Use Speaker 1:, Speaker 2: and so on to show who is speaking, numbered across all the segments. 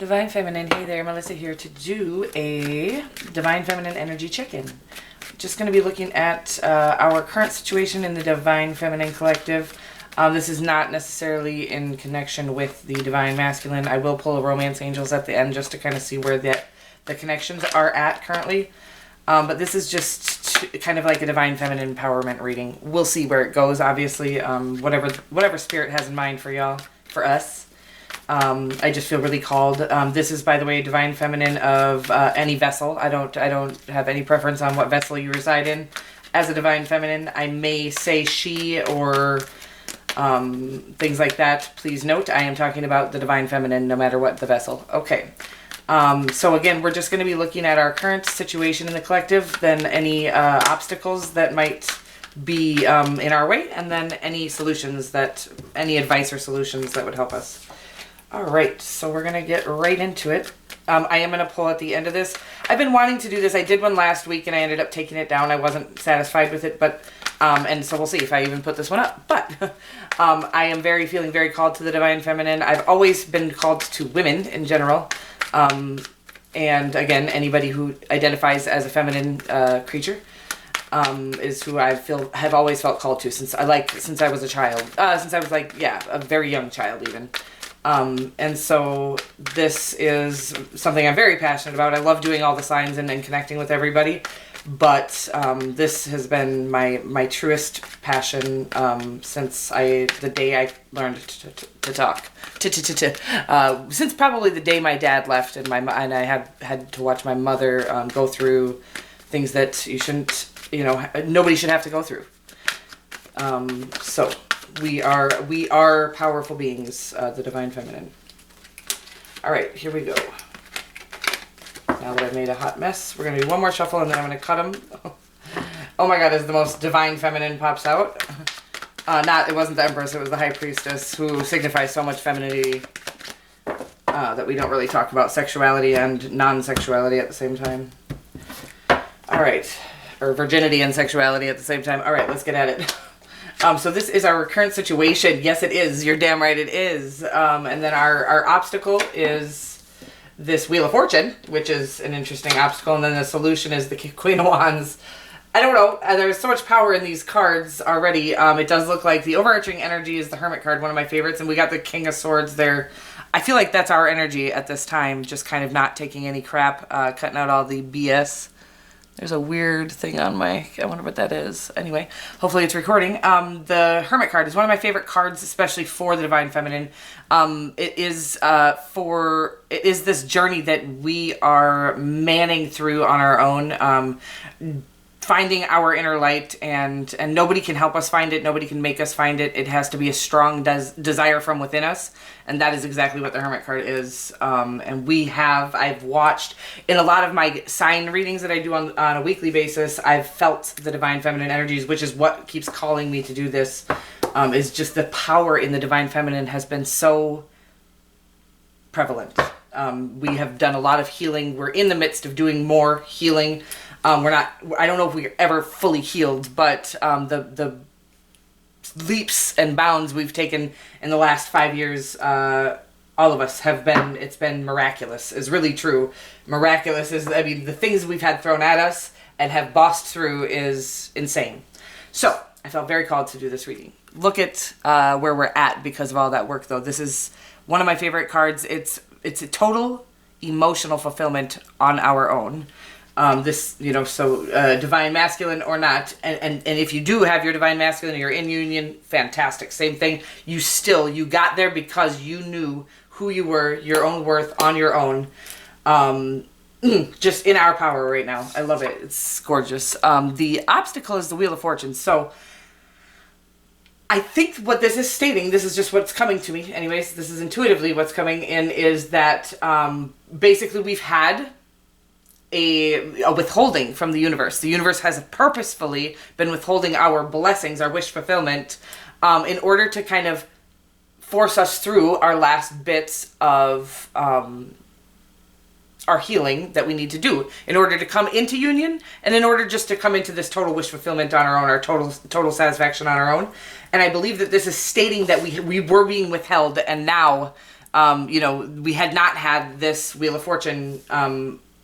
Speaker 1: Divine Feminine, hey there, Melissa here to do a Divine Feminine energy check-in. Just going to be looking at our current situation in the Divine Feminine collective. This is not necessarily in connection with the Divine Masculine. I will pull a Romance Angels at the end just to kind of see where the connections are at currently. But this is just kind of like a Divine Feminine empowerment reading. We'll see where it goes, obviously. Whatever Spirit has in mind for y'all, for us. I just feel really called. This is, by the way, Divine Feminine of any vessel. I don't have any preference on what vessel you reside in. As a Divine Feminine, I may say she or things like that. Please note, I am talking about the Divine Feminine no matter what the vessel. Okay. So again, we're just going to be looking at our current situation in the collective, then any obstacles that might be in our way, and then any solutions any advice or solutions that would help us. All right, so we're going to get right into it. I am going to pull at the end of this. I've been wanting to do this. I did one last week and I ended up taking it down. I wasn't satisfied with it, but and so we'll see if I even put this one up. But I am feeling very called to the Divine Feminine. I've always been called to women in general. And again, anybody who identifies as a feminine creature is who have always felt called to since I was a child. Since I was a very young child even. And so this is something I'm very passionate about. I love doing all the signs and connecting with everybody, but this has been my truest passion since the day I learned to talk. Since probably the day my dad left and I had to watch my mother go through things that you shouldn't, nobody should have to go through. So we are powerful beings, the Divine Feminine. All right, here we go. Now that I've made a hot mess, we're going to do one more shuffle and then I'm going to cut them. Oh my God, as the most Divine Feminine pops out. It wasn't the Empress, it was the High Priestess, who signifies so much femininity that we don't really talk about sexuality and non-sexuality at the same time. All right, or virginity and sexuality at the same time. All right, let's get at it. So this is our current situation. Yes, it is. You're damn right it is. And then our obstacle is this Wheel of Fortune, which is an interesting obstacle. And then the solution is the Queen of Wands. I don't know. There's so much power in these cards already. It does look like the overarching energy is the Hermit card, one of my favorites. And we got the King of Swords there. I feel like that's our energy at this time. Just kind of not taking any crap, cutting out all the BS. There's a weird thing on I wonder what that is. Anyway, hopefully it's recording. The Hermit card is one of my favorite cards, especially for the Divine Feminine. It is this journey that we are manning through on our own, finding our inner light, and nobody can help us find it. Nobody can make us find it. It has to be a strong desire from within us. And that is exactly what the Hermit card is. And I've watched in a lot of my sign readings that I do on a weekly basis, I've felt the Divine Feminine energies, which is what keeps calling me to do this, is just the power in the Divine Feminine has been so prevalent. We have done a lot of healing. We're in the midst of doing more healing. I don't know if we're ever fully healed, but the leaps and bounds we've taken in the last 5 years, all of us it's been miraculous, is really true. Miraculous is, the things we've had thrown at us and have bossed through is insane. So I felt very called to do this reading. Look at where we're at because of all that work though. This is one of my favorite cards. It's a total emotional fulfillment on our own. Divine Masculine or not, and if you do have your Divine Masculine and you're in union, fantastic, same thing. You got there because you knew who you were, your own worth on your own, just in our power right now. I love it. It's gorgeous. The obstacle is the Wheel of Fortune. So I think what this is stating, this is just what's coming to me anyways, this is intuitively what's coming in, is that basically we've had a withholding from the universe. The universe has purposefully been withholding our blessings, our wish fulfillment, in order to kind of force us through our last bits of our healing that we need to do in order to come into union and in order just to come into this total wish fulfillment on our own, our total satisfaction on our own. And I believe that this is stating that we were being withheld, and now you know, we had not had this Wheel of Fortune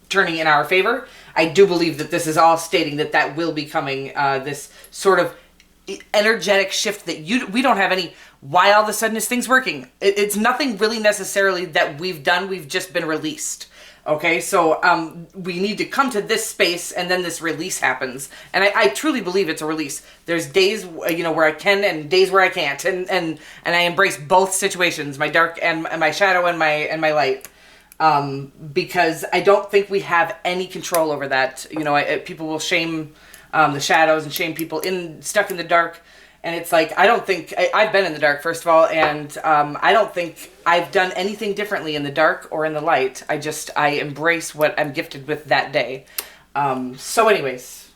Speaker 1: turning in our favor. I do believe that this is all stating that that will be coming, this sort of energetic shift that we don't have any, why all of a sudden is things working? It's nothing really necessarily that we've done, we've just been released. Okay, so we need to come to this space, and then this release happens. And I truly believe it's a release. There's days, you know, where I can, and days where I can't, and I embrace both situations, my dark and my shadow and my light, because I don't think we have any control over that. You know, people will shame the shadows and shame people stuck in the dark. And it's like, I don't think, I've been in the dark, first of all, and I don't think I've done anything differently in the dark or in the light. I embrace what I'm gifted with that day. So anyways,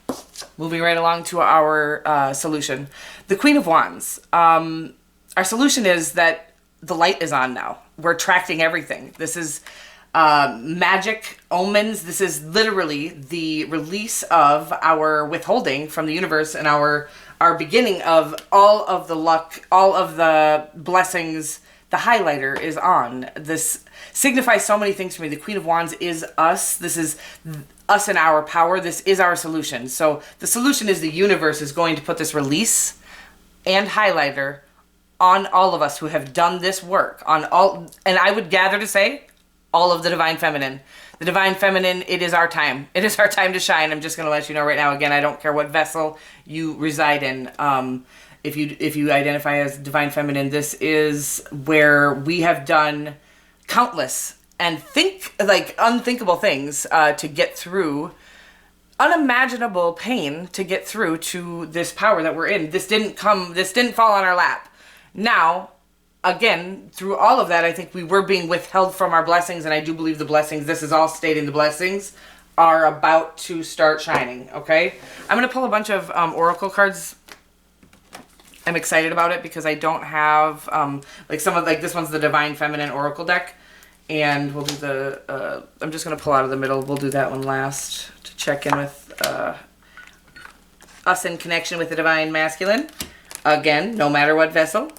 Speaker 1: moving right along to our solution. The Queen of Wands. Our solution is that the light is on now. We're attracting everything. This is magic, omens. This is literally the release of our withholding from the universe and our beginning of all of the luck, all of the blessings. The highlighter is on. This signifies so many things for me. The Queen of Wands is us. This is us and our power. This is our solution. So the solution is the universe is going to put this release and highlighter on all of us who have done this work, on all, and I would gather to say all of the Divine Feminine. The Divine Feminine, it is our time. It is our time to shine. I'm just going to let you know right now. Again, I don't care what vessel you reside in. If you identify as Divine Feminine, this is where we have done countless and unthinkable things to get through unimaginable pain, to get through to this power that we're in. This didn't fall on our lap. Now, again, through all of that, I think we were being withheld from our blessings, and I do believe the blessings, this is all stating the blessings, are about to start shining, okay? I'm going to pull a bunch of oracle cards. I'm excited about it because I don't have, this one's the Divine Feminine Oracle deck, and we'll do I'm just going to pull out of the middle. We'll do that one last to check in with us in connection with the Divine Masculine. Again, no matter what vessel.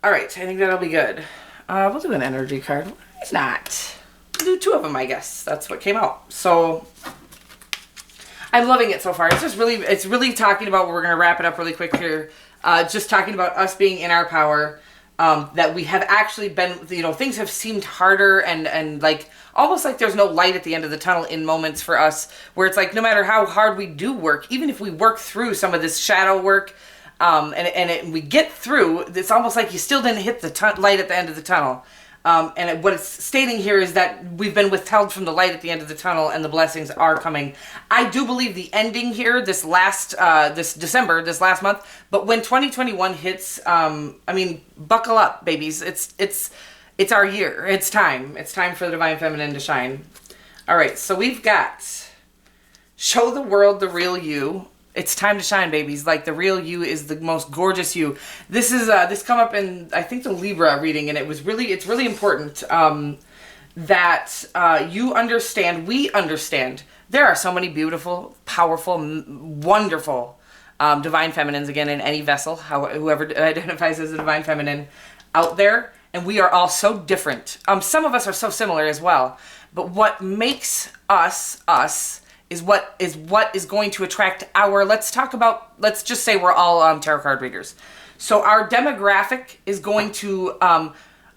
Speaker 1: All right, I think that'll be good. We'll do an energy card. Why not? We'll do two of them, I guess. That's what came out. So I'm loving it so far. It's really talking about, we're going to wrap it up really quick here. Just talking about us being in our power, that we have actually been, you know, things have seemed harder and like, almost like there's no light at the end of the tunnel in moments for us, where it's like, no matter how hard we do work, even if we work through some of this shadow work, we get through, it's almost like you still didn't hit the light at the end of the tunnel. What it's stating here is that we've been withheld from the light at the end of the tunnel, and the blessings are coming. I do believe the ending here, this December, this last month, but when 2021 hits, buckle up, babies. It's our year. It's time. It's time for the Divine Feminine to shine. All right, so we've got show the world the real you. It's time to shine, babies. Like, the real you is the most gorgeous you. This is this come up in, I think, the Libra reading, and it's really important that you understand, we understand. There are so many beautiful, powerful, wonderful Divine Feminines, again, in any vessel, whoever identifies as a Divine Feminine out there, and we are all so different. Some of us are so similar as well, but what makes us, us, is what is going to attract let's just say we're all tarot card readers. So our demographic is going to,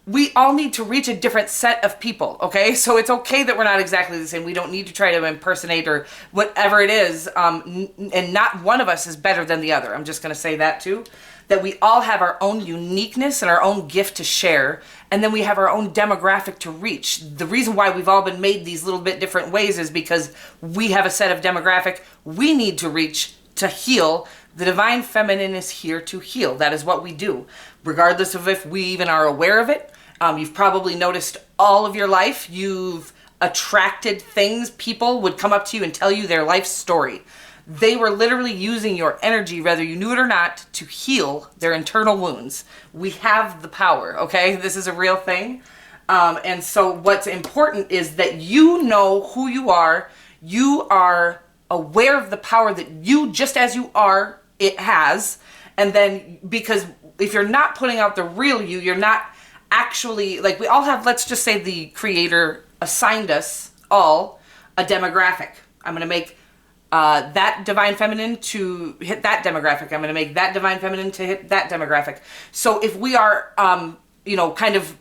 Speaker 1: we all need to reach a different set of people, okay? So it's okay that we're not exactly the same. We don't need to try to impersonate or whatever it is, and not one of us is better than the other. I'm just going to say that too. That we all have our own uniqueness and our own gift to share, and then we have our own demographic to reach. The reason why we've all been made these little bit different ways is because we have a set of demographic we need to reach to heal. The Divine Feminine is here to heal. That is what we do, regardless of if we even are aware of it. You've probably noticed all of your life, you've attracted things. People would come up to you and tell you their life story. They were literally using your energy, whether you knew it or not, to heal their internal wounds. We have the power, okay? This is a real thing. And so what's important is that you know who you are. You are aware of the power that you, just as you are, it has. And then, because if you're not putting out the real you, you're not actually, like, we all have, let's just say the creator assigned us all a demographic. I'm going to make that divine feminine to hit that demographic. I'm going to make that divine feminine to hit that demographic. So if we are, you know, kind of,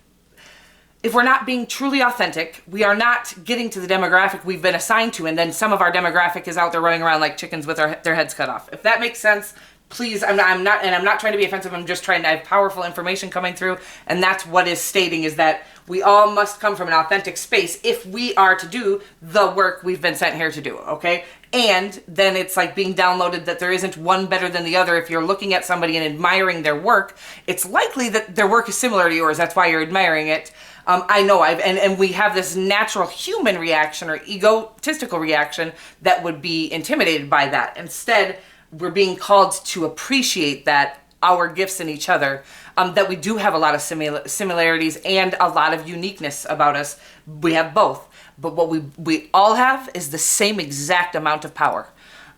Speaker 1: if we're not being truly authentic, we are not getting to the demographic we've been assigned to, and then some of our demographic is out there running around like chickens with their heads cut off. If that makes sense, please, I'm not trying to be offensive, I'm just trying to have powerful information coming through, and that's what is stating, is that we all must come from an authentic space if we are to do the work we've been sent here to do, okay? And then it's like being downloaded that there isn't one better than the other. If you're looking at somebody and admiring their work, it's likely that their work is similar to yours, that's why you're admiring it. I know and we have this natural human reaction or egotistical reaction that would be intimidated by that. Instead, we're being called to appreciate that our gifts in each other, that we do have a lot of similarities and a lot of uniqueness about us. We have both, but what we all have is the same exact amount of power.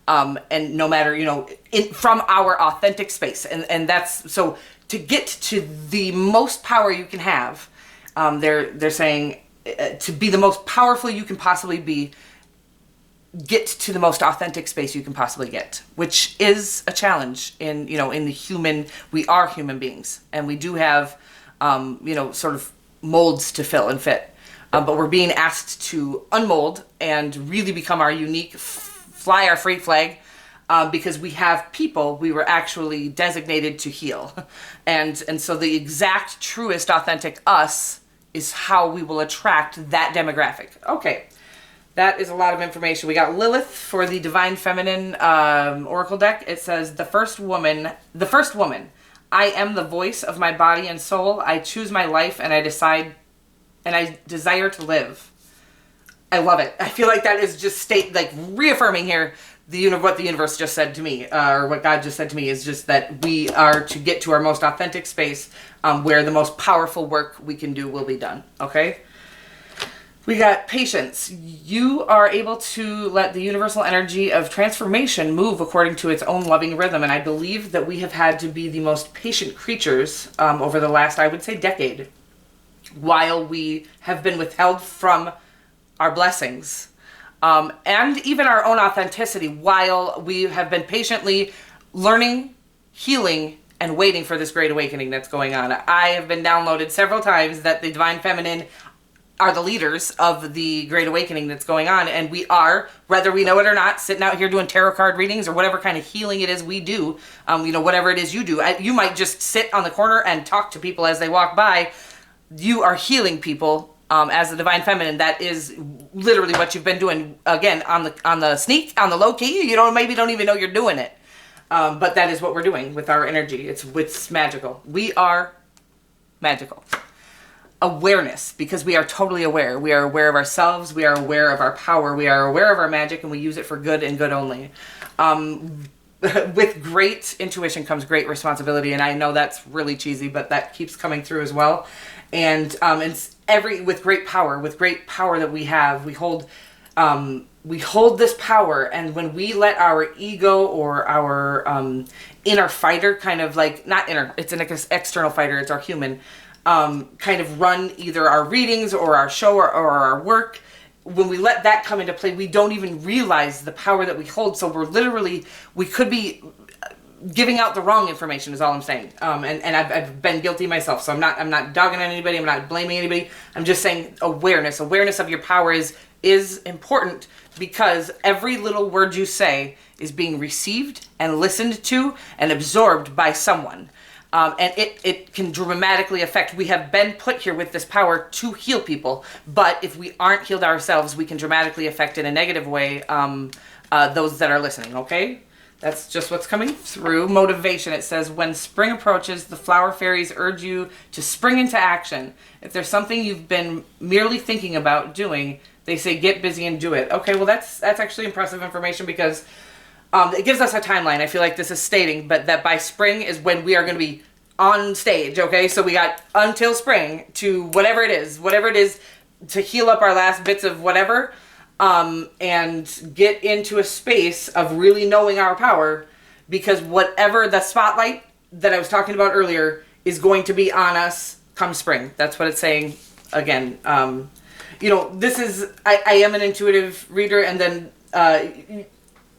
Speaker 1: And no matter, you know, from our authentic space. And that's, so to get to the most power you can have, they're saying to be the most powerful you can possibly be, get to the most authentic space you can possibly get, which is a challenge in, you know, in the human, we are human beings, and we do have, you know, sort of molds to fill and fit, but we're being asked to unmold and really become our unique, fly our free flag, because we have people we were actually designated to heal. And so the exact, truest, authentic us is how we will attract that demographic. Okay. That is a lot of information. We got Lilith for the Divine Feminine Oracle deck. It says, the first woman, I am the voice of my body and soul. I choose my life and I desire to live. I love it. I feel like that is just reaffirming here what the universe just said to me, or what God just said to me, is just that we are to get to our most authentic space, where the most powerful work we can do will be done. Okay? We got patience. You are able to let the universal energy of transformation move according to its own loving rhythm. And I believe that we have had to be the most patient creatures over the last, I would say, decade, while we have been withheld from our blessings, and even our own authenticity, while we have been patiently learning, healing, and waiting for this great awakening that's going on. I have been downloaded several times that the Divine Feminine are the leaders of the great awakening that's going on, and we are, whether we know it or not, sitting out here doing tarot card readings or whatever kind of healing it is we do, you know, whatever it is you do. You might just sit on the corner and talk to people as they walk by. You are healing people as the Divine Feminine. That is literally what you've been doing, again, on the sneak, on the low key. You maybe don't even know you're doing it, but that is what we're doing with our energy. It's magical. We are magical. Awareness, because we are totally aware. We are aware of ourselves. We are aware of our power. We are aware of our magic, and we use it for good and good only. With great intuition comes great responsibility, and I know that's really cheesy, but that keeps coming through as well. And it's with great power that we have, we hold this power, and when we let our ego or our inner fighter, kind of like, not inner, it's an external fighter, it's our human, kind of run either our readings or our show or our work, when we let that come into play, we don't even realize the power that we hold. So we could be giving out the wrong information, is all I'm saying. And I've been guilty myself. So I'm not dogging on anybody. I'm not blaming anybody. I'm just saying awareness of your power is important, because every little word you say is being received and listened to and absorbed by someone. And it can dramatically affect. We have been put here with this power to heal people, but if we aren't healed ourselves, we can dramatically affect in a negative way those that are listening, okay? That's just what's coming through. Motivation, it says, when spring approaches, the flower fairies urge you to spring into action. If there's something you've been merely thinking about doing, they say get busy and do it. Okay, well that's actually impressive information, because it gives us a timeline. I feel like this is stating, but that by spring is when we are going to be on stage, okay? So we got until spring to whatever it is to heal up our last bits of whatever, and get into a space of really knowing our power, because whatever the spotlight that I was talking about earlier is going to be on us come spring. That's what it's saying. Again, you know, this is, I am an intuitive reader, and then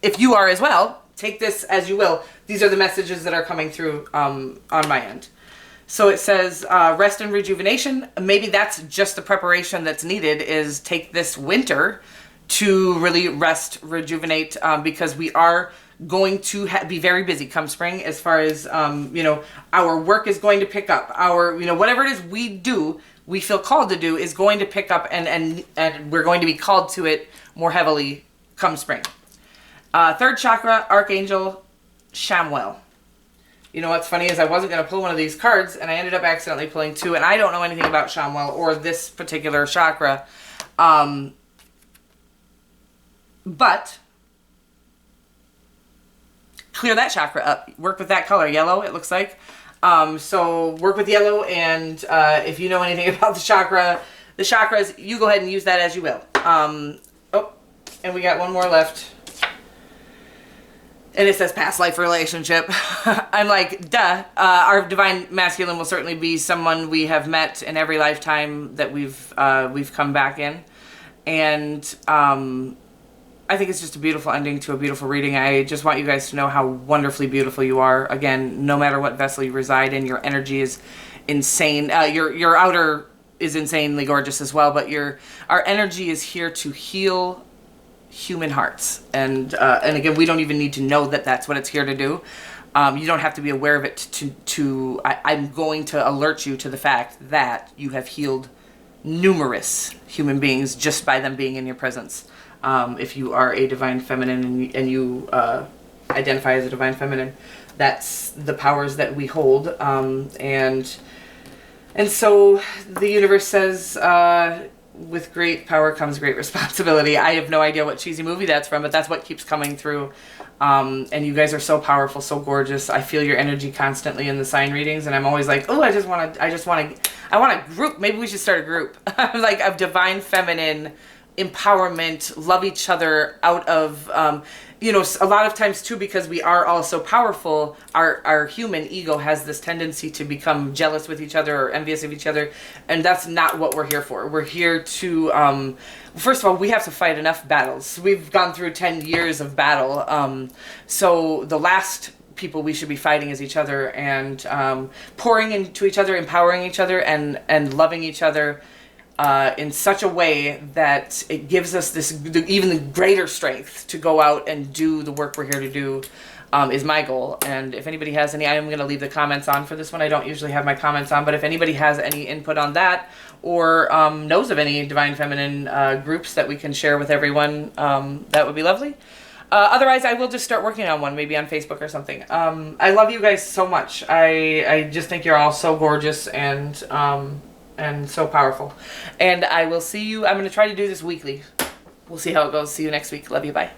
Speaker 1: if you are as well, take this as you will. These are the messages that are coming through on my end. So it says rest and rejuvenation. Maybe that's just the preparation that's needed, is take this winter to really rest, rejuvenate, because we are going to be very busy come spring, as far as, you know, our work is going to pick up. Our, you know, whatever it is we do, we feel called to do, is going to pick up, and we're going to be called to it more heavily come spring. Third chakra, Archangel Chamuel. You know what's funny is I wasn't going to pull one of these cards, and I ended up accidentally pulling two, and I don't know anything about Chamuel or this particular chakra. But clear that chakra up. Work with that color, yellow, it looks like. So work with yellow, and if you know anything about the chakras, you go ahead and use that as you will. Oh, and we got one more left. And it says past life relationship. I'm like, duh. Our divine masculine will certainly be someone we have met in every lifetime that we've come back in. And I think it's just a beautiful ending to a beautiful reading. I just want you guys to know how wonderfully beautiful you are. Again, no matter what vessel you reside in, your energy is insane. Your outer is insanely gorgeous as well, but our energy is here to heal human hearts, and again, we don't even need to know that that's what it's here to do. You don't have to be aware of it I'm going to alert you to the fact that you have healed numerous human beings just by them being in your presence. If you are a divine feminine and you identify as a divine feminine, that's the powers that we hold, and so the universe says, with great power comes great responsibility. I have no idea what cheesy movie that's from, but that's what keeps coming through. And you guys are so powerful, so gorgeous. I feel your energy constantly in the sign readings, and I'm always like, oh, I want a group. Maybe we should start a group, like of divine feminine empowerment, love each other out of, you know, a lot of times too, because we are all so powerful, our human ego has this tendency to become jealous with each other or envious of each other, and that's not what we're here for. We're here to, first of all, we have to fight enough battles. We've gone through 10 years of battle, so the last people we should be fighting is each other, and pouring into each other, empowering each other, and loving each other in such a way that it gives us this even greater strength to go out and do the work we're here to do, is my goal. And if anybody has any, I am going to leave the comments on for this one. I don't usually have my comments on, but if anybody has any input on that, or knows of any divine feminine groups that we can share with everyone, that would be lovely. Otherwise, I will just start working on one, maybe on Facebook or something. I love you guys so much. I just think you're all so gorgeous and so powerful. And I will see you. I'm going to try to do this weekly. We'll see how it goes. See you next week. Love you. Bye.